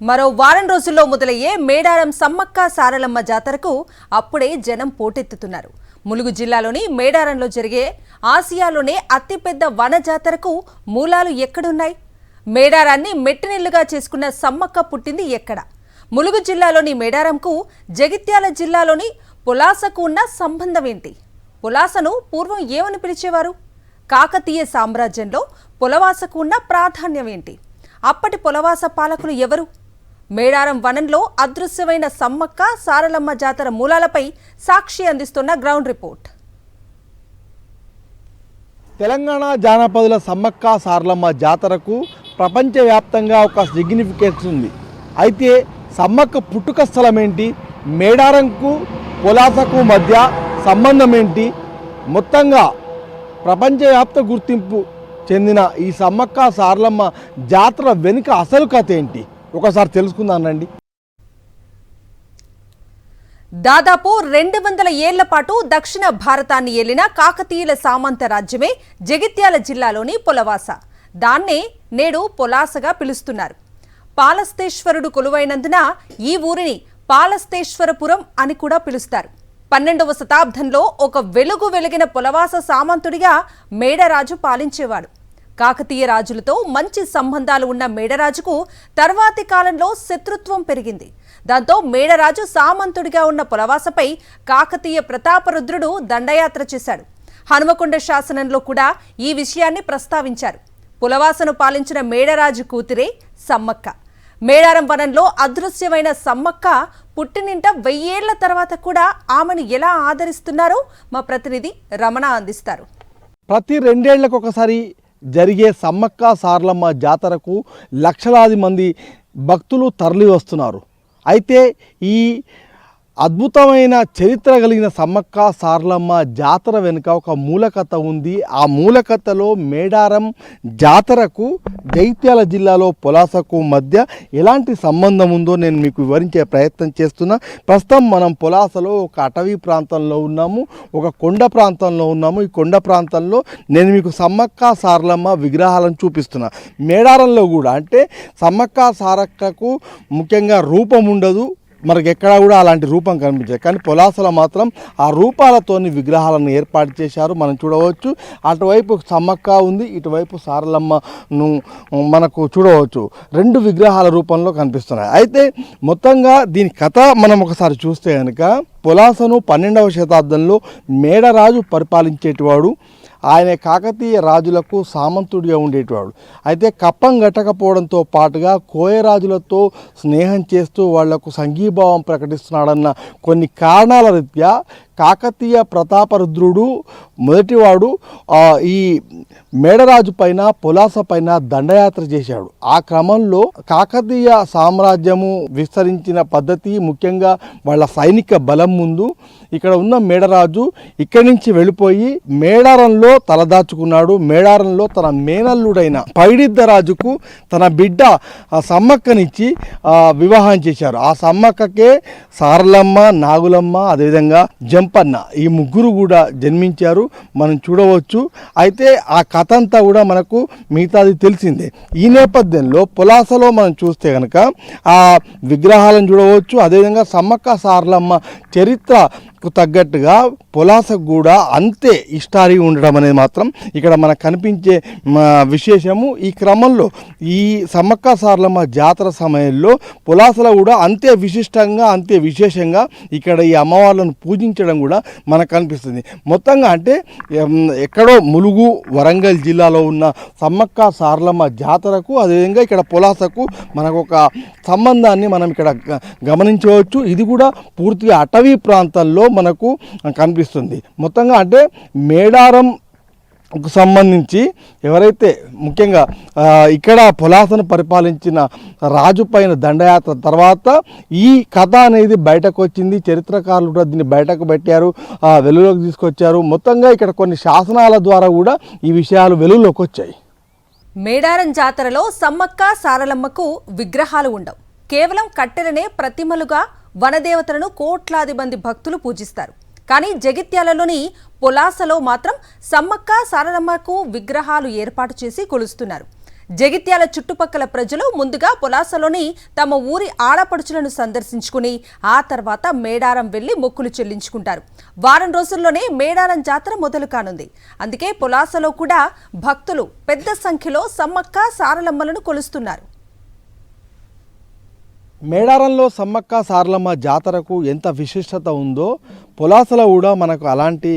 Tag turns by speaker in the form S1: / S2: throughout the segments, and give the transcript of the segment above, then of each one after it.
S1: మరో వారం రోజుల్లో మొదలయ్యే మేడారం సమ్మక్క సారలమ్మ జాతరకు అప్పుడే జనం పోటెత్తుతున్నారు. ములుగు జిల్లాలోని మేడారంలో జరిగే ఆసియాలోనే అతిపెద్ద వన జాతరకు మూలాలు ఎక్కడున్నాయి? మేడారాన్ని మెట్టినిల్లుగా చేసుకున్న సమ్మక్క పుట్టింది ఎక్కడ? ములుగు జిల్లాలోని మేడారంకు జగిత్యాల జిల్లాలోని పులాసకు ఉన్న సంబంధం ఏంటి? పులాసను పూర్వం ఏమని పిలిచేవారు? కాకతీయ సామ్రాజ్యంలో పులవాసకు ఉన్న ప్రాధాన్యం ఏంటి? అప్పటి పులవాస పాలకులు ఎవరు? మేడారం వనంలో అదృశ్యమైన సమ్మక్క సారలమ్మ జాతర మూలాలపై సాక్షి అందిస్తున్న గ్రౌండ్ రిపోర్ట్.
S2: తెలంగాణ జానపదుల సమ్మక్క సారలమ్మ జాతరకు ప్రపంచవ్యాప్తంగా ఒక సిగ్నిఫికెన్స్ ఉంది. అయితే సమ్మక్క పుట్టుక స్థలం ఏంటి, మేడారంకు పులాసకు మధ్య సంబంధం ఏంటి, మొత్తంగా ప్రపంచవ్యాప్త గుర్తింపు చెందిన ఈ సమ్మక్క సారలమ్మ జాతర వెనుక అసలు కథ ఏంటి ఒకసారి తెలుసుకుందానండి.
S1: దాదాపు 200 ఏళ్ల పాటు దక్షిణ భారతాన్ని ఏలిన కాకతీయుల సామంత రాజ్యమే జగిత్యాల జిల్లాలోని పులవాస. దాన్నే నేడు పులాసగా పిలుస్తున్నారు. పాలస్తేశ్వరుడు కొలువైనందున ఈ ఊరిని పాలస్తేశ్వరపురం అని కూడా పిలుస్తారు. 12వ శతాబ్దంలో ఒక వెలుగు వెలిగిన పులవాస సామంతుడిగా మేడరాజు పాలించేవాడు. కాకతీయ రాజులతో మంచి సంబంధాలు ఉన్న మేడరాజుకు తర్వాతి కాలంలో శత్రుత్వం పెరిగింది. దాంతో మేడరాజు సామంతుడిగా ఉన్న పులవాసపై కాకతీయ ప్రతాపరుద్రుడు దండయాత్ర చేశాడు. హనుమకొండ శాసనంలో కూడా ఈ విషయాన్ని ప్రస్తావించారు. పులవాసను పాలించిన మేడరాజు కూతురే సమ్మక్క. మేడారం వనంలో అదృశ్యమైన సమ్మక్క పుట్టినింట 1000 ఏళ్ల తర్వాత కూడా ఆమెను ఎలా ఆదరిస్తున్నారో మా ప్రతినిధి రమణ అందిస్తారు.
S2: ప్రతి 2 ఏళ్లకు ఒకసారి జరిగే సమ్మక్క సారలమ్మ జాతరకు లక్షలాది మంది భక్తులు తరలి వస్తున్నారు. అయితే ఈ అద్భుతమైన చరిత్ర కలిగిన సమ్మక్క సారలమ్మ జాతర వెనుక ఒక మూలకథ ఉంది. ఆ మూలకథలో మేడారం జాతరకు జగిత్యాల జిల్లాలో పులాసకు మధ్య ఎలాంటి సంబంధం ఉందో నేను మీకు వివరించే ప్రయత్నం చేస్తున్నా. ప్రస్తుతం మనం పులాసలో ఒక అటవీ ప్రాంతంలో ఉన్నాము, ఒక కొండ ప్రాంతంలో ఉన్నాము. ఈ కొండ ప్రాంతంలో నేను మీకు సమ్మక్క సారలమ్మ విగ్రహాలను చూపిస్తున్నా. మేడారంలో కూడా అంటే సమ్మక్క సారక్కకు ముఖ్యంగా రూపం ఉండదు, మనకి ఎక్కడా కూడా అలాంటి రూపం కనిపించదు. కానీ పులాసలో మాత్రం ఆ రూపాలతోని విగ్రహాలను ఏర్పాటు చేశారు. మనం చూడవచ్చు, అటువైపు సమ్మక్క ఉంది, ఇటువైపు సారలమ్మను మనకు చూడవచ్చు. 2 విగ్రహాల రూపంలో కనిపిస్తున్నాయి. అయితే మొత్తంగా దీని కథ మనం ఒకసారి చూస్తే కనుక పులాసను 12వ శతాబ్దంలో మేడరాజు పరిపాలించేటివాడు. ఆయన కాకతీయ రాజులకు సామంతుడిగా ఉండేటివాడు. అయితే కప్పం గట్టకపోవడంతో పాటుగా కోయరాజులతో స్నేహం చేస్తూ వాళ్లకు సంఘీభావం ప్రకటిస్తున్నాడన్న కొన్ని కారణాల రీత్యా కాకతీయ ప్రతాపరుద్రుడు మొదటివాడు ఈ మేడరాజు పైన పులాస పైన దండయాత్ర చేశాడు. ఆ క్రమంలో కాకతీయ సామ్రాజ్యము విస్తరించిన పద్ధతి, ముఖ్యంగా వాళ్ళ సైనిక బలం ముందు ఇక్కడ ఉన్న మేడరాజు ఇక్కడి నుంచి వెళ్ళిపోయి మేడారంలో తలదాచుకున్నాడు. మేడారంలో తన మేనల్లుడైన పైడిద్దరాజుకు తన బిడ్డ సమ్మక్కనిచ్చి వివాహం చేశారు. ఆ సమ్మక్కకే సారలమ్మ, నాగులమ్మ, అదేవిధంగా జంపన్న ఈ ముగ్గురు కూడా జన్మించారు. మనం చూడవచ్చు. అయితే ఆ కథ అంతా కూడా మనకు మిగతాది తెలిసిందే. ఈ నేపథ్యంలో పులాసలో మనం చూస్తే కనుక ఆ విగ్రహాలను చూడవచ్చు. అదేవిధంగా సమ్మక్క సారలమ్మ చరిత్రకు తగ్గట్టుగా పులాసకు కూడా అంతే హిస్టరీ ఉండడం అనేది మాత్రం ఇక్కడ మనకు కనిపించే విశేషము. ఈ క్రమంలో ఈ సమ్మక్క సారలమ్మ జాతర సమయంలో పులాసలో కూడా అంతే విశిష్టంగా, అంతే విశేషంగా ఇక్కడ ఈ అమ్మవార్లను పూజించడం కూడా మనకు కనిపిస్తుంది. మొత్తంగా అంటే ఎక్కడో ములుగు, వరంగల్ జిల్లాలో ఉన్న సమ్మక్క సారలమ్మ జాతరకు అదేవిధంగా ఇక్కడ పులాసకు మనకు ఒక సంబంధాన్ని మనం ఇక్కడ గమనించవచ్చు. ఇది కూడా పూర్తిగా అటవీ ప్రాంతాల్లో మనకు కనిపిస్తుంది. మొత్తంగా అంటే మేడారం సంబంధించి ఎవరైతే ముఖ్యంగా ఇక్కడ పులాసను పరిపాలించిన రాజు పైన దండయాత్ర తర్వాత ఈ కథ అనేది బయటకు వచ్చింది. చరిత్రకారులు కూడా దీన్ని బయటకు పెట్టారు, వెలుగులోకి తీసుకొచ్చారు. మొత్తంగా ఇక్కడ కొన్ని శాసనాల ద్వారా కూడా ఈ విషయాలు వెలుగులోకి వచ్చాయి.
S1: మేడారం జాతరలో సమ్మక్క సారలమ్మకు విగ్రహాలు ఉండవు. కేవలం కట్టెలనే ప్రతిమలుగా వనదేవతలను కోట్లాది మంది భక్తులు పూజిస్తారు. కానీ జగిత్యాలలోని పులాసలో మాత్రం సమ్మక్క సారలమ్మకు విగ్రహాలు ఏర్పాటు చేసి కొలుస్తున్నారు. జగిత్యాల చుట్టుపక్కల ప్రజలు ముందుగా పులాసలోని తమ ఊరి ఆడపడుచులను సందర్శించుకుని ఆ తర్వాత మేడారం వెళ్లి మొక్కులు చెల్లించుకుంటారు. వారం రోజుల్లోనే మేడారం జాతర మొదలు కానుంది. అందుకే పులాసలో కూడా భక్తులు పెద్ద సంఖ్యలో సమ్మక్క సారలమ్మలను కొలుస్తున్నారు.
S2: మేడారంలో సమ్మక్క సారలమ్మ జాతరకు ఎంత విశిష్టత ఉందో పులాసలో కూడా మనకు అలాంటి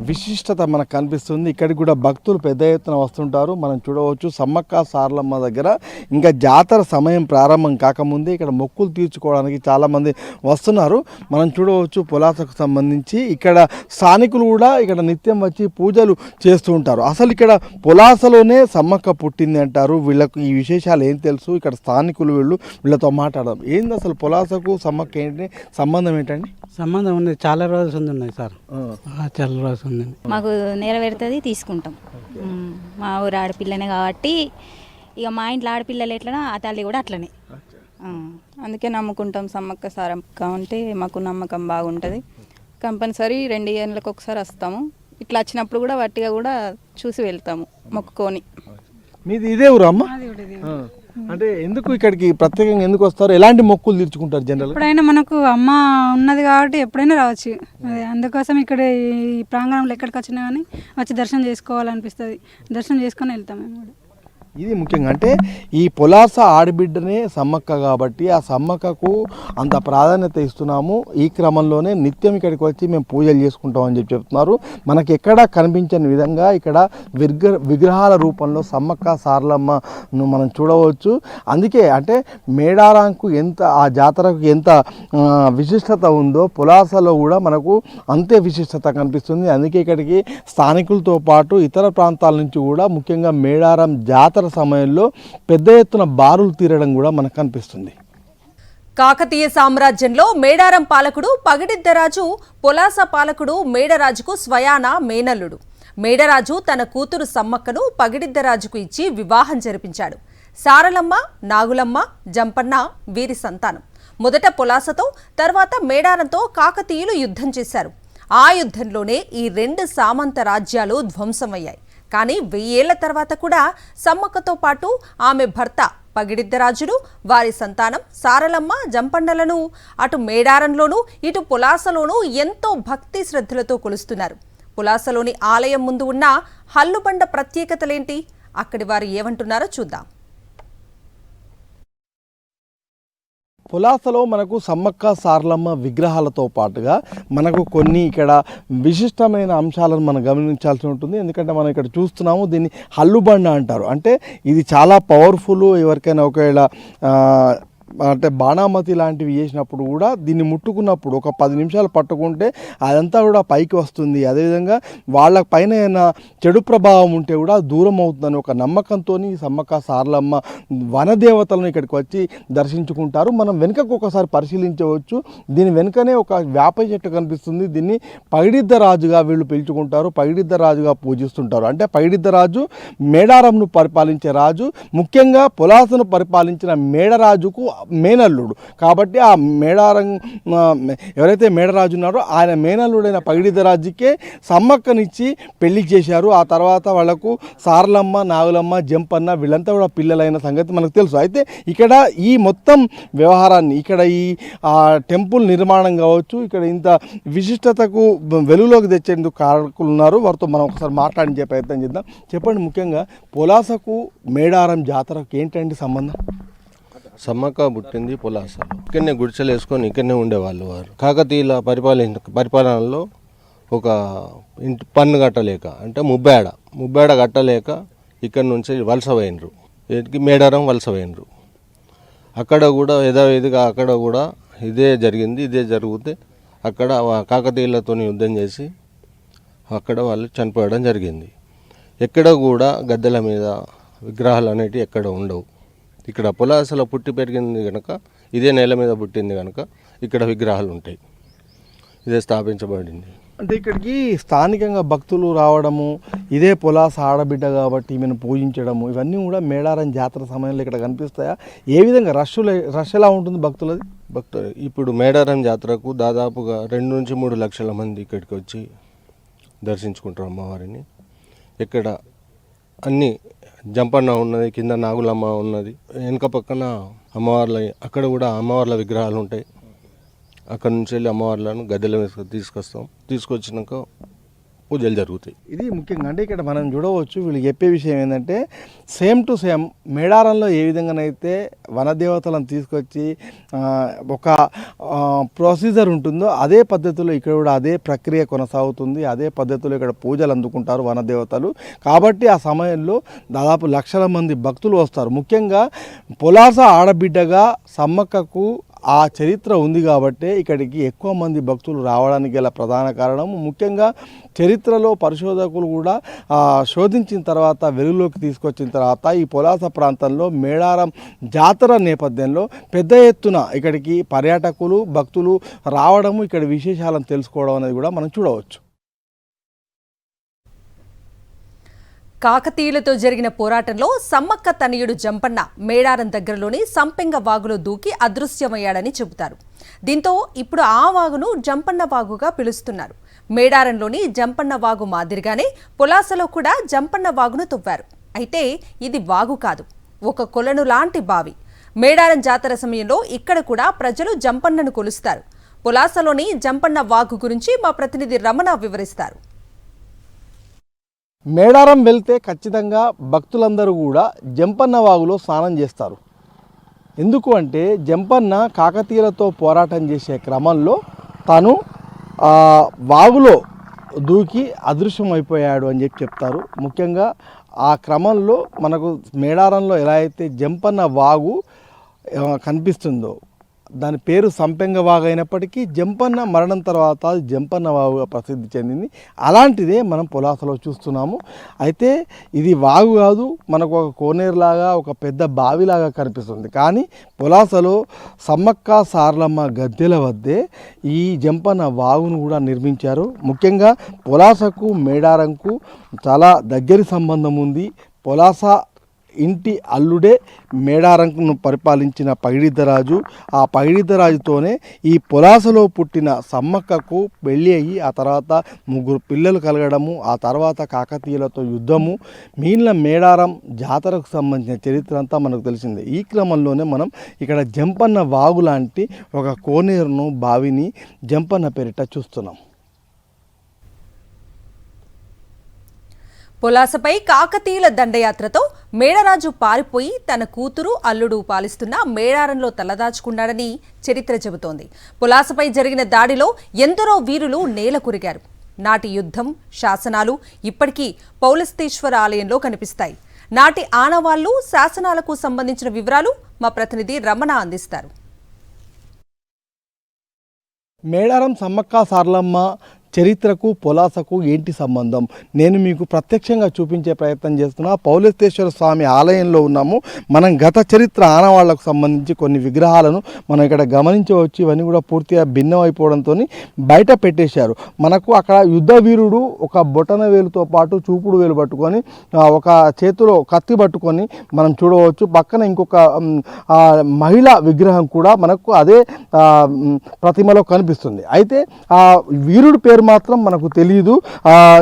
S2: విశిష్టత మనకు కనిపిస్తుంది. ఇక్కడికి కూడా భక్తులు పెద్ద ఎత్తున వస్తుంటారు. మనం చూడవచ్చు సమ్మక్క సారలమ్మ దగ్గర ఇంకా జాతర సమయం ప్రారంభం కాకముందే ఇక్కడ మొక్కులు తీర్చుకోవడానికి చాలామంది వస్తున్నారు. మనం చూడవచ్చు పులాసకు సంబంధించి ఇక్కడ స్థానికులు కూడా ఇక్కడ నిత్యం వచ్చి పూజలు చేస్తూ ఉంటారు. అసలు ఇక్కడ పులాసలోనే సమ్మక్క పుట్టింది అంటారు. వీళ్ళకు ఈ విశేషాలు ఏం తెలుసు, ఇక్కడ స్థానికులు వీళ్ళతో మాట్లాడడం ఏంది, అసలు పులాసకు సమ్మక్క ఏంటి సంబంధం ఏంటండి?
S3: సంబంధం ఉంది, చాలా రోజులు ఉన్నాయి సార్, చాలా రోజులు ఉంది.
S4: మాకు నెరవేరుతుంది, తీసుకుంటాం. మా ఊరు ఆడపిల్లనే కాబట్టి ఇక మా ఇంట్లో ఆడపిల్లలు ఎట్లనా ఆ తల్లి కూడా అట్లనే.
S5: అందుకే నమ్ముకుంటాం. సమ్మక్క సారక్క అంటే మాకు నమ్మకం బాగుంటుంది. కంపల్సరీ 2 ఏళ్ళకి ఒకసారి వస్తాము. ఇట్లా వచ్చినప్పుడు కూడా వట్టిగా కూడా చూసి వెళ్తాము మొక్కుకొని.
S2: మీది ఇదే ఊరు అమ్మ? అంటే ఎందుకు ఇక్కడికి ప్రత్యేకంగా ఎందుకు వస్తారు, ఎలాంటి మొక్కులు తీర్చుకుంటారు జనరల్?
S6: ఎప్పుడైనా మనకు అమ్మ ఉన్నది కాబట్టి ఎప్పుడైనా రావచ్చు. అదే అందుకోసం ఇక్కడ ఈ ప్రాంగణంలో ఎక్కడికి వచ్చినా కానీ వచ్చి దర్శనం చేసుకోవాలనిపిస్తుంది. దర్శనం చేసుకొని వెళ్తాం మేము కూడా.
S2: ఇది ముఖ్యంగా అంటే ఈ పులాస ఆడబిడ్డనే సమ్మక్క కాబట్టి ఆ సమ్మక్కకు అంత ప్రాధాన్యత ఇస్తున్నాము. ఈ క్రమంలోనే నిత్యం ఇక్కడికి వచ్చి మేము పూజలు చేసుకుంటాం అని చెప్తున్నారు. మనకి ఎక్కడా కనిపించని విధంగా ఇక్కడ విగ్రహాల రూపంలో సమ్మక్క సారలమ్మను మనం చూడవచ్చు. అందుకే అంటే మేడారంకు ఎంత ఆ జాతరకు ఎంత విశిష్టత ఉందో పులాసలో కూడా మనకు అంతే విశిష్టత కనిపిస్తుంది. అందుకే ఇక్కడికి స్థానికులతో పాటు ఇతర ప్రాంతాల నుంచి కూడా ముఖ్యంగా మేడారం జాతర సమయంలో పెద్ద ఎత్తున బారులు తీరడం కూడా మనకు కనిపిస్తుంది.
S1: కాకతీయ సామ్రాజ్యంలో మేడారం పాలకుడు పగిడిద్దరాజు పులాస పాలకుడు మేడరాజుకు స్వయాన మేనల్లుడు. మేడరాజు తన కూతురు సమ్మక్కను పగిడిద్దరాజుకు ఇచ్చి వివాహం జరిపించాడు. సారలమ్మ, నాగులమ్మ, జంపన్న వీరి సంతానం. మొదట పులాసతో తర్వాత మేడారంతో కాకతీయులు యుద్ధం చేశారు. ఆ యుద్ధంలోనే ఈ 2 సామంత రాజ్యాలు ధ్వంసమయ్యాయి. కానీ 1000 ఏళ్ల తర్వాత కూడా సమ్మక్కతో పాటు ఆమె భర్త పగిడిద్దరాజులు, వారి సంతానం సారలమ్మ, జంపండలను అటు మేడారంలోనూ ఇటు పులాసలోనూ ఎంతో భక్తి శ్రద్ధలతో కొలుస్తున్నారు. పులాసలోని ఆలయం ముందు ఉన్న హల్లుబండ ప్రత్యేకతలేంటి, అక్కడి వారు ఏమంటున్నారో చూద్దాం.
S2: పులాసలో మనకు సమ్మక్క సారలమ్మ విగ్రహాలతో పాటుగా మనకు కొన్ని ఇక్కడ విశిష్టమైన అంశాలను మనం గమనించాల్సి ఉంటుంది. ఎందుకంటే మనం ఇక్కడ చూస్తున్నాము, దీన్ని హల్లుబండ అంటారు. అంటే ఇది చాలా పవర్ఫుల్. ఎవరికైనా ఒకవేళ అంటే బాణామతి లాంటివి చేసినప్పుడు కూడా దీన్ని ముట్టుకున్నప్పుడు ఒక 10 నిమిషాలు పట్టుకుంటే అదంతా కూడా పైకి వస్తుంది. అదేవిధంగా వాళ్ళ పైన ఏమైనా చెడు ప్రభావం ఉంటే కూడా దూరం అవుతుందని ఒక నమ్మకంతో సమ్మక్క సారలమ్మ వనదేవతలను ఇక్కడికి వచ్చి దర్శించుకుంటారు. మనం వెనుకకు ఒకసారి పరిశీలించవచ్చు. దీని వెనుకనే ఒక వేప చెట్టు కనిపిస్తుంది. దీన్ని పగిడిద్దరాజుగా వీళ్ళు పిలుచుకుంటారు, పగిడిద్దరాజుగా పూజిస్తుంటారు. అంటే పగిడిద్దరాజు మేడారంను పరిపాలించే రాజు, ముఖ్యంగా పులాసను పరిపాలించిన మేడరాజుకు మేనల్లుడు కాబట్టి ఆ మేడారం ఎవరైతే మేడరాజు ఉన్నారో ఆయన మేనల్లుడైన పగిడిద్దరాజుకే సమ్మక్కనిచ్చి పెళ్లి చేశారు. ఆ తర్వాత వాళ్లకు సారలమ్మ, నాగులమ్మ, జంపన్న వీళ్ళంతా కూడా పిల్లలైన సంగతి మనకు తెలుసు. అయితే ఇక్కడ ఈ మొత్తం వ్యవహారాన్ని ఇక్కడ ఈ టెంపుల్ నిర్మాణం కావచ్చు, ఇక్కడ ఇంత విశిష్టతకు వెలుగులోకి తెచ్చేందుకు కారకులు ఉన్నారు. వారితో మనం ఒకసారి మాట్లాడించే ప్రయత్నం చేద్దాం. చెప్పండి, ముఖ్యంగా పులాసకు మేడారం జాతరకు ఏంటండి సంబంధం?
S7: సమ్మక్క పుట్టింది పులాస. ఇక్కడనే గుడిసెలు వేసుకొని ఇక్కడనే ఉండేవాళ్ళు. వారు కాకతీయుల పరిపాలనలో ఒక ఇంటి పన్ను కట్టలేక, అంటే ముబ్బేడ కట్టలేక ఇక్కడ నుంచి వలస పోయినరు, మేడారం వలస పోయినరు. అక్కడ కూడా యథావిధిగా అక్కడ కూడా ఇదే జరిగింది. ఇదే జరిగితే అక్కడ కాకతీయులతో యుద్ధం చేసి అక్కడ వాళ్ళు చనిపోవడం జరిగింది. ఎక్కడ కూడా గద్దెల మీద విగ్రహాలు అనేటివి ఎక్కడ ఉండవు. ఇక్కడ పులాసలో పుట్టి పెరిగింది కనుక, ఇదే నేల మీద పుట్టింది కనుక ఇక్కడ విగ్రహాలు ఉంటాయి. ఇదే స్థాపించబడింది.
S2: అంటే ఇక్కడికి స్థానికంగా భక్తులు రావడము, ఇదే పులాస ఆడబిడ్డ కాబట్టి ఈమెను పూజించడము, ఇవన్నీ కూడా మేడారం జాతర సమయంలో ఇక్కడ కనిపిస్తాయా? ఏ విధంగా రష్ ఎలా ఉంటుంది భక్తులు?
S7: ఇప్పుడు మేడారం జాతరకు దాదాపుగా 2 నుంచి 3 లక్షల మంది ఇక్కడికి వచ్చి దర్శించుకుంటారు అమ్మవారిని. ఇక్కడ అన్ని జంపన్న ఉన్నది, కింద నాగులమ్మ ఉన్నది, వెనుక పక్కన అమ్మవార్ల, అక్కడ కూడా అమ్మవార్ల విగ్రహాలు ఉంటాయి. అక్కడ నుంచి వెళ్ళి అమ్మవార్లను గద్దెల మీద తీసుకొస్తాం. తీసుకొచ్చినాక పూజలు జరుగుతాయి.
S2: ఇది ముఖ్యంగా అంటే ఇక్కడ మనం చూడవచ్చు, వీళ్ళు చెప్పే విషయం ఏంటంటే సేమ్ టు సేమ్ మేడారంలో ఏ విధంగానైతే వనదేవతలను తీసుకొచ్చి ఒక ప్రొసీజర్ ఉంటుందో అదే పద్ధతిలో ఇక్కడ కూడా అదే ప్రక్రియ కొనసాగుతుంది. అదే పద్ధతిలో ఇక్కడ పూజలు అందుకుంటారు వనదేవతలు. కాబట్టి ఆ సమయంలో దాదాపు లక్షల మంది భక్తులు వస్తారు. ముఖ్యంగా పొలాస ఆడబిడ్డగా సమ్మక్కకు ఆ చరిత్ర ఉంది కాబట్టి ఇక్కడికి ఎక్కువ మంది భక్తులు రావడానికి గల ప్రధాన కారణం. ముఖ్యంగా చరిత్రలో పరిశోధకులు కూడా శోధించిన తర్వాత వెలుగులోకి తీసుకొచ్చిన తర్వాత ఈ పొలాస ప్రాంతంలో మేడారం జాతర నేపథ్యంలో పెద్ద ఎత్తున ఇక్కడికి పర్యాటకులు భక్తులు రావడము, ఇక్కడ విశేషాలను తెలుసుకోవడం అనేది కూడా మనం చూడవచ్చు.
S1: కాకతీయులతో జరిగిన పోరాటంలో సమ్మక్క తనయుడు జంపన్న మేడారం దగ్గరలోని సంపెంగ వాగులో దూకి అదృశ్యమయ్యాడని చెబుతారు. దీంతో ఇప్పుడు ఆ వాగును జంపన్న వాగుగా పిలుస్తున్నారు. మేడారంలోని జంపన్న వాగు మాదిరిగానే పొలాసలో కూడా జంపన్న వాగును తవ్వారు. అయితే ఇది వాగు కాదు, ఒక కొలను లాంటి బావి. మేడారం జాతర సమయంలో ఇక్కడ కూడా ప్రజలు జంపన్నను కొలుస్తారు. పొలాసలోని జంపన్న వాగు గురించి మా ప్రతినిధి రమణ వివరిస్తారు.
S2: మేడారం వెళ్తే ఖచ్చితంగా భక్తులందరూ కూడా జంపన్న వాగులో స్నానం చేస్తారు. ఎందుకు అంటే జంపన్న కాకతీయులతో పోరాటం చేసే క్రమంలో తను వాగులో దూకి అదృశ్యమైపోయాడు అని చెప్తారు. ముఖ్యంగా ఆ క్రమంలో మనకు మేడారంలో ఎలా అయితే జంపన్న వాగు కనిపిస్తుందో దాని పేరు సంపెంగ వాగు అయినప్పటికీ జంపన్న మరణం తర్వాత అది జంపన్న వాగుగా ప్రసిద్ధి చెందింది. అలాంటిదే మనం పొలాసలో చూస్తున్నాము. అయితే ఇది వాగు కాదు, మనకు ఒక కోనేరులాగా ఒక పెద్ద బావిలాగా కనిపిస్తుంది. కానీ పొలాసలో సమ్మక్క సారలమ్మ గద్దెల వద్దే ఈ జంపన్న వాగును కూడా నిర్మించారు. ముఖ్యంగా పొలాసకు మేడారంకు చాలా దగ్గరి సంబంధం ఉంది. పొలాస ఇంటి అల్లుడే మేడారంను పరిపాలించిన పగిడిద్దరాజు. ఆ పగిడిద్దరాజుతోనే ఈ పొలాసలో పుట్టిన సమ్మక్కకు పెళ్ళి అయ్యి ఆ తర్వాత 3 పిల్లలు కలగడము, ఆ తర్వాత కాకతీయులతో యుద్ధము, మిగిలిన మేడారం జాతరకు సంబంధించిన చరిత్ర అంతా మనకు తెలిసిందే. ఈ క్రమంలోనే మనం ఇక్కడ జంపన్న వాగు లాంటి ఒక కోనేరును బావిని జంపన్న పేరిట చూస్తున్నాం.
S1: పొలాసపై కాకతీయుల దండయాత్రతో మేడరాజు పారిపోయి తన కూతురు అల్లుడు పాలిస్తున్న మేడారంలో తలదాచుకున్నాడని చరిత్ర చెబుతోంది. పొలాసపై జరిగిన దాడిలో ఎందరో వీరులు నేల కురిగారు. నాటి యుద్ధం శాసనాలు ఇప్పటికీ పౌలస్తేశ్వర ఆలయంలో కనిపిస్తాయి. నాటి ఆనవాళ్లు శాసనాలకు సంబంధించిన వివరాలు మా ప్రతినిధి రమణ అందిస్తారు.
S2: మేడారం సమ్మక్క సారలమ్మ చరిత్రకు పొలాసకు ఏంటి సంబంధం, నేను మీకు ప్రత్యక్షంగా చూపించే ప్రయత్నం చేస్తున్నా. పౌలస్తేశ్వర స్వామి ఆలయంలో ఉన్నాము. మనం గత చరిత్ర ఆనవాళ్లకు సంబంధించి కొన్ని విగ్రహాలను మనం ఇక్కడ గమనించవచ్చు. ఇవన్నీ కూడా పూర్తిగా భిన్నమైపోవడంతో బయట పెట్టేశారు. మనకు అక్కడ యుద్ధ వీరుడు ఒక బొటన వేలుతో పాటు చూపుడు వేలు పట్టుకొని ఒక చేతిలో కత్తి పట్టుకొని మనం చూడవచ్చు. పక్కన ఇంకొక మహిళా విగ్రహం కూడా మనకు అదే ప్రతిమలో కనిపిస్తుంది. అయితే ఆ వీరుడి పేరు మాత్రం మనకు తెలియదు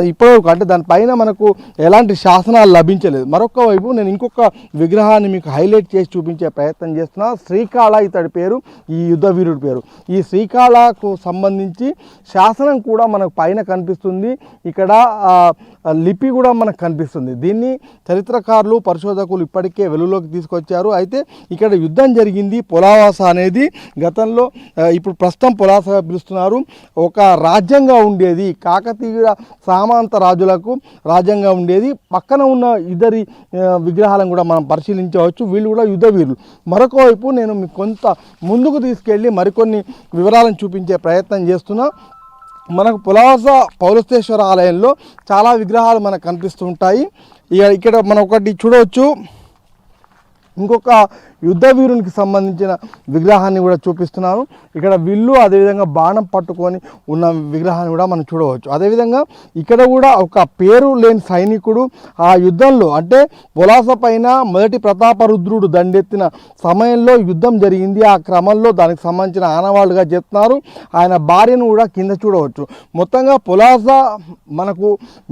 S2: ఇప్పటివరకు. అంటే దానిపైన మనకు ఎలాంటి శాసనాలు లభించలేదు. మరొక వైపు నేను ఇంకొక విగ్రహాన్ని మీకు హైలైట్ చేసి చూపించే ప్రయత్నం చేస్తున్నా. శ్రీకాళ ఇతడి పేరు, ఈ యుద్ధ వీరుడి పేరు. ఈ శ్రీకాళకు సంబంధించి శాసనం కూడా మనకు పైన కనిపిస్తుంది. ఇక్కడ లిపి కూడా మనకు కనిపిస్తుంది. దీన్ని చరిత్రకారులు పరిశోధకులు ఇప్పటికే వెలుగులోకి తీసుకొచ్చారు. అయితే ఇక్కడ యుద్ధం జరిగింది పొలావాస అనేది గతంలో, ఇప్పుడు ప్రస్తుతం పొలాసగా పిలుస్తున్నారు. ఒక రాజ్యంగా ఉండేది, కాకతీయ సామంత రాజులకు రాజ్యంగా ఉండేది. పక్కన ఉన్న ఇద్దరి విగ్రహాలను కూడా మనం పరిశీలించవచ్చు. వీళ్ళు కూడా యుద్ధ వీరులు. మరొక వైపు నేను మీకు కొంత ముందుకు తీసుకెళ్ళి మరికొన్ని వివరాలను చూపించే ప్రయత్నం చేస్తున్నా. మనకు పొలాస పౌలస్తేశ్వర ఆలయంలో చాలా విగ్రహాలు మనకు కనిపిస్తూ ఉంటాయి. ఇక్కడ మనం ఒకటి చూడవచ్చు. ఇంకొక యుద్ధ వీరునికి సంబంధించిన విగ్రహాన్ని కూడా చూపిస్తున్నాను. ఇక్కడ విల్లు అదేవిధంగా బాణం పట్టుకొని ఉన్న విగ్రహాన్ని కూడా మనం చూడవచ్చు. అదేవిధంగా ఇక్కడ కూడా ఒక పేరు లేని సైనికుడు ఆ యుద్ధంలో అంటే పొలాస పైన మొదటి ప్రతాపరుద్రుడు దండెత్తిన సమయంలో యుద్ధం జరిగింది. ఆ క్రమంలో దానికి సంబంధించిన ఆనవాళ్ళుగా చెప్తున్నారు. ఆయన భార్యను కూడా కింద చూడవచ్చు. మొత్తంగా పొలాస మనకు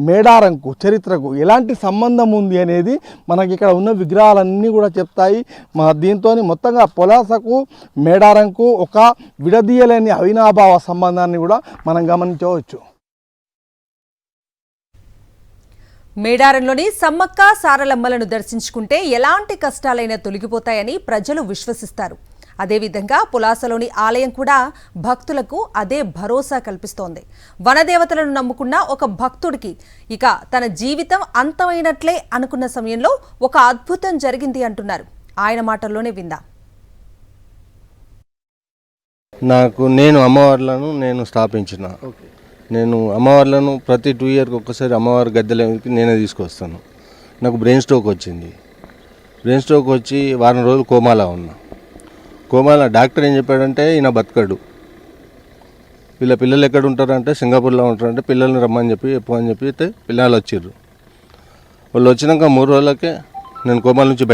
S2: మేడారంకు చరిత్రకు ఎలాంటి సంబంధం ఉంది అనేది మనకి ఇక్కడ ఉన్న విగ్రహాలన్నీ కూడా చెప్తాయి. దీంతో మొత్తంగా పొలాసకు మేడారంకు ఒక విడదీయలేని అవినాభావ సంబంధాన్ని కూడా మనం గమనించవచ్చు.
S1: మేడారంలోని సమ్మక్క సారలమ్మలను దర్శించుకుంటే ఎలాంటి కష్టాలైనా తొలగిపోతాయని ప్రజలు విశ్వసిస్తారు. అదేవిధంగా పులాసలోని ఆలయం కూడా భక్తులకు అదే భరోసా కల్పిస్తోంది. వనదేవతలను నమ్ముకున్న ఒక భక్తుడికి ఇక తన జీవితం అంతమైనట్లే అనుకున్న సమయంలో ఒక అద్భుతం జరిగింది అంటున్నారు. ఆయన మాటల్లోనే విందాం.
S7: నేను అమ్మవార్లను స్థాపించిన. నేను అమ్మవార్లను ప్రతి 2 ఇయర్కి ఒక్కసారి అమ్మవారి గద్దెలకి నేనే తీసుకొస్తాను. నాకు బ్రెయిన్ స్ట్రోక్ వచ్చింది. బ్రెయిన్ స్ట్రోక్ వచ్చి వారం రోజులు కోమాలో ఉన్నా. కోమాలో డాక్టర్ ఏం చెప్పాడంటే ఈయన బతకడు, పిల్లలు ఎక్కడ ఉంటారంటే సింగపూర్లో ఉంటారంటే పిల్లల్ని రమ్మని చెప్పి అని చెప్పి పిల్లలు వచ్చిర్రు. వాళ్ళు వచ్చినాక 3 రోజులకే నేను కోమాల నుంచి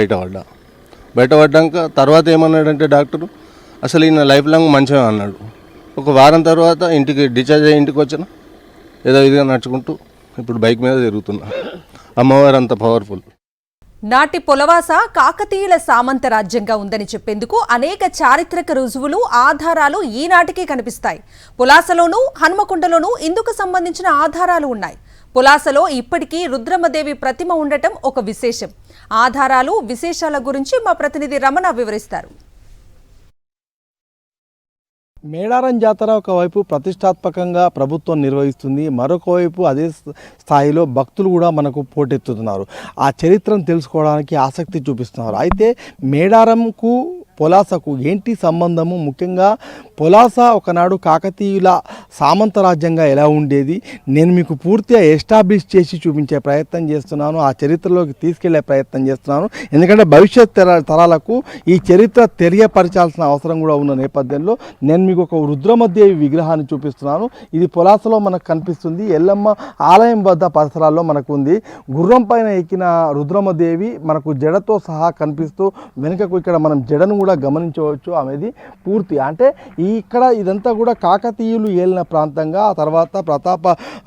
S7: బయటపడ్డాక తర్వాత ఏమన్నాడంటే డాక్టరు అసలు ఈయన లైఫ్ లాంగ్ మంచిగా అన్నాడు. ఒక వారం తర్వాత ఇంటికి డిశ్చార్జ్ అయ్యి ఇంటికి వచ్చిన ఏదో విధంగా నడుచుకుంటూ ఇప్పుడు బైక్ మీద తిరుగుతున్నా. అమ్మవారు అంత పవర్ఫుల్.
S1: నాటి పొలవాస కాకతీయుల సామంత రాజ్యంగా ఉందని చెప్పేందుకు అనేక చారిత్రక రుజువులు ఆధారాలు ఈనాటికి కనిపిస్తాయి. పులాసలోనూ హనుమకొండలోనూ ఇందుకు సంబంధించిన ఆధారాలు ఉన్నాయి. పులాసలో ఇప్పటికీ రుద్రమదేవి ప్రతిమ ఉండటం ఒక విశేషం. ఆధారాలు విశేషాల గురించి మా ప్రతినిధి రమణ వివరిస్తారు.
S2: మేడారం జాతర ఒకవైపు ప్రతిష్టాత్మకంగా ప్రభుత్వం నిర్వహిస్తుంది, మరొక వైపు అదే స్థాయిలో భక్తులు కూడా మనకు పోటెత్తుతున్నారు. ఆ చరిత్రను తెలుసుకోవడానికి ఆసక్తి చూపిస్తున్నారు. అయితే మేడారంకు పొలాసకు ఏంటి సంబంధము? ముఖ్యంగా పొలాస ఒకనాడు కాకతీయుల సామంత రాజ్యంగా ఎలా ఉండేది నేను మీకు పూర్తిగా ఎస్టాబ్లిష్ చేసి చూపించే ప్రయత్నం చేస్తున్నాను. ఆ చరిత్రలోకి తీసుకెళ్లే ప్రయత్నం చేస్తున్నాను. ఎందుకంటే భవిష్యత్ తరాలకు ఈ చరిత్ర తెలియపరచాల్సిన అవసరం కూడా ఉన్న నేపథ్యంలో నేను మీకు ఒక రుద్రమదేవి విగ్రహాన్ని చూపిస్తున్నాను. ఇది పొలాసలో మనకు కనిపిస్తుంది. ఎల్లమ్మ ఆలయం వద్ద పరిసరాల్లో మనకు ఉంది. గుర్రం పైన ఎక్కిన రుద్రమదేవి మనకు జడతో సహా కనిపిస్తూ వెనుకకు ఇక్కడ మనం జడను కూడా గమనించవచ్చు. ఆమెది పూర్తి అంటే ఇక్కడ ఇదంతా కూడా కాకతీయులు ఏలిన ప్రాంతంగా ఆ తర్వాత ప్రతాప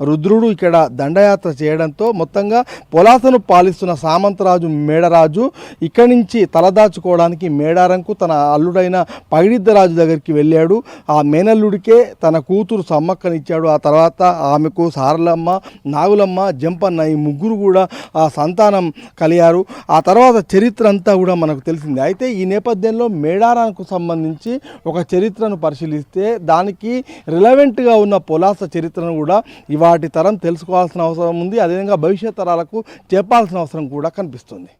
S2: రుద్రుడు ఇక్కడ దండయాత్ర చేయడంతో మొత్తంగా పొలాసను పాలిస్తున్న సామంతరాజు మేడరాజు ఇక్కడి నుంచి తలదాచుకోవడానికి మేడారంకు తన అల్లుడైన పగిడిద్దరాజు దగ్గరికి వెళ్ళాడు. ఆ మేనల్లుడికే తన కూతురు సమ్మక్కనిచ్చాడు. ఆ తర్వాత ఆమెకు సారలమ్మ, నాగులమ్మ, జంపన్న ఈ ముగ్గురు కూడా ఆ సంతానం కలిగారు. ఆ తర్వాత చరిత్ర అంతా కూడా మనకు తెలిసింది. అయితే ఈ నేపథ్యంలో మేడారానికి సంబంధించి ఒక చరిత్రను పరిశీలిస్తే దానికి రిలవెంట్గా ఉన్న పొలాస చరిత్రను కూడా ఇవాటి తరం తెలుసుకోవాల్సిన అవసరం ఉంది. అదేవిధంగా భవిష్యత్ తరాలకు చెప్పాల్సిన అవసరం కూడా కనిపిస్తుంది.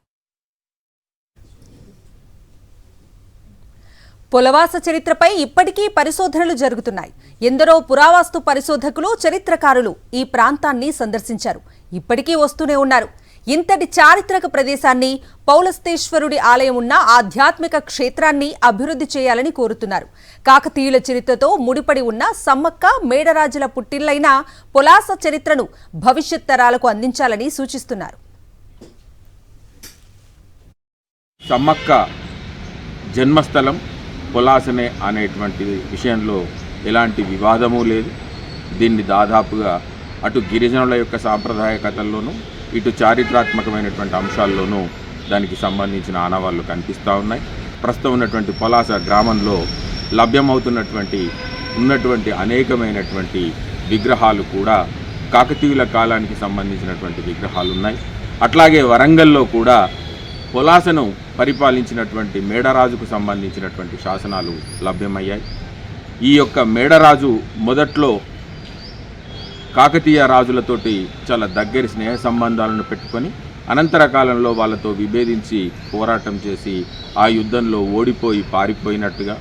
S1: పొలవాస చరిత్రపై ఇప్పటికీ పరిశోధనలు జరుగుతున్నాయి. ఎందరో పురావస్తు పరిశోధకులు, చరిత్రకారులు ఈ ప్రాంతాన్ని సందర్శించారు, ఇప్పటికీ వస్తూనే ఉన్నారు. ఇంతటి చారిత్రక ప్రదేశాన్ని, పౌలస్తేశ్వరుడి ఆలయం ఉన్న ఆధ్యాత్మిక క్షేత్రాన్ని అభివృద్ధి చేయాలని కోరుతున్నారు. కాకతీయుల చరిత్రతో ముడిపడి ఉన్న సమ్మక్క, మేడరాజుల పుట్టిల్లైన పొలాస చరిత్రను భవిష్యత్ తరాలకు అందించాలని సూచిస్తున్నారు.
S8: సమ్మక్క జన్మస్థలం పొలాసనే అనేటువంటి విషయంలో ఎలాంటి వివాదము లేదు. దీన్ని దాదాపుగా అటు గిరిజనుల యొక్క సాంప్రదాయకతల్లోనూ ఇటు చారిత్రాత్మకమైనటువంటి అంశాల్లోనూ దానికి సంబంధించిన ఆనవాళ్ళు కనిపిస్తూ ఉన్నాయి. ప్రస్తుతం ఉన్నటువంటి పొలాస గ్రామంలో ఉన్నటువంటి అనేకమైనటువంటి విగ్రహాలు కూడా కాకతీయుల కాలానికి సంబంధించినటువంటి విగ్రహాలు ఉన్నాయి. అట్లాగే వరంగల్లో కూడా పొలాసను పరిపాలించినటువంటి మేడరాజుకు సంబంధించినటువంటి శాసనాలు లభ్యమయ్యాయి. ఈ యొక్క మేడరాజు మొదట్లో కాకతీయ రాజులతోటి చాలా దగ్గరి స్నేహ సంబంధాలను పెట్టుకొని అనంతర కాలంలో వాళ్ళతో విభేదించి పోరాటం చేసి ఆ యుద్ధంలో ఓడిపోయి పారిపోయినట్టుగా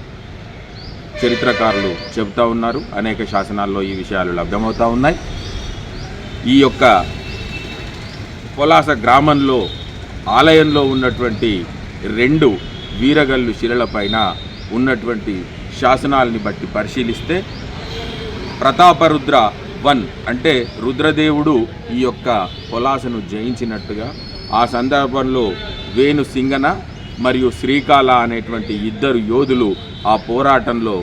S8: చరిత్రకారులు చెబుతూ ఉన్నారు. అనేక శాసనాల్లో ఈ విషయాలు లభ్యమవుతూ ఉన్నాయి. ఈ యొక్క పొలాస గ్రామంలో ఆలయంలో ఉన్నటువంటి 2 వీరగల్లు శిలలపైన ఉన్నటువంటి శాసనాల్ని బట్టి పరిశీలిస్తే ప్రతాపరుద్ర 1 అంటే రుద్రదేవుడు ఈ యొక్క పొలాసను జయించినట్టుగా, ఆ సందర్భంలో వేణు సింగన మరియు శ్రీకాళ అనేటువంటి ఇద్దరు యోధులు ఆ పోరాటంలో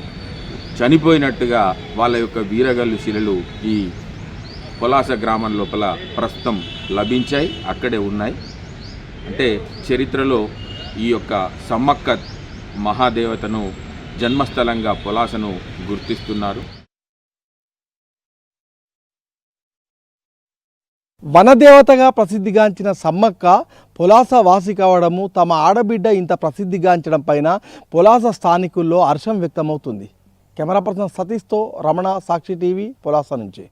S8: చనిపోయినట్టుగా వాళ్ళ యొక్క వీరగల్లు శిలలు ఈ పొలాస గ్రామం లోపల ప్రస్తుతం లభించాయి, అక్కడే ఉన్నాయి. అంటే చరిత్రలో ఈ యొక్క సమ్మక్క మహాదేవతను జన్మస్థలంగా పొలాసను గుర్తిస్తున్నారు.
S2: వనదేవతగా ప్రసిద్ధిగాంచిన సమ్మక్క పొలాస వాసి కావడము, తమ ఆడబిడ్డ ఇంత ప్రసిద్ధిగాంచడం పైన పొలాస స్థానికుల్లో హర్షం వ్యక్తమవుతుంది. కెమెరా పర్సన్ సతీష్తో రమణ, సాక్షి టీవీ, పొలాస నుంచి.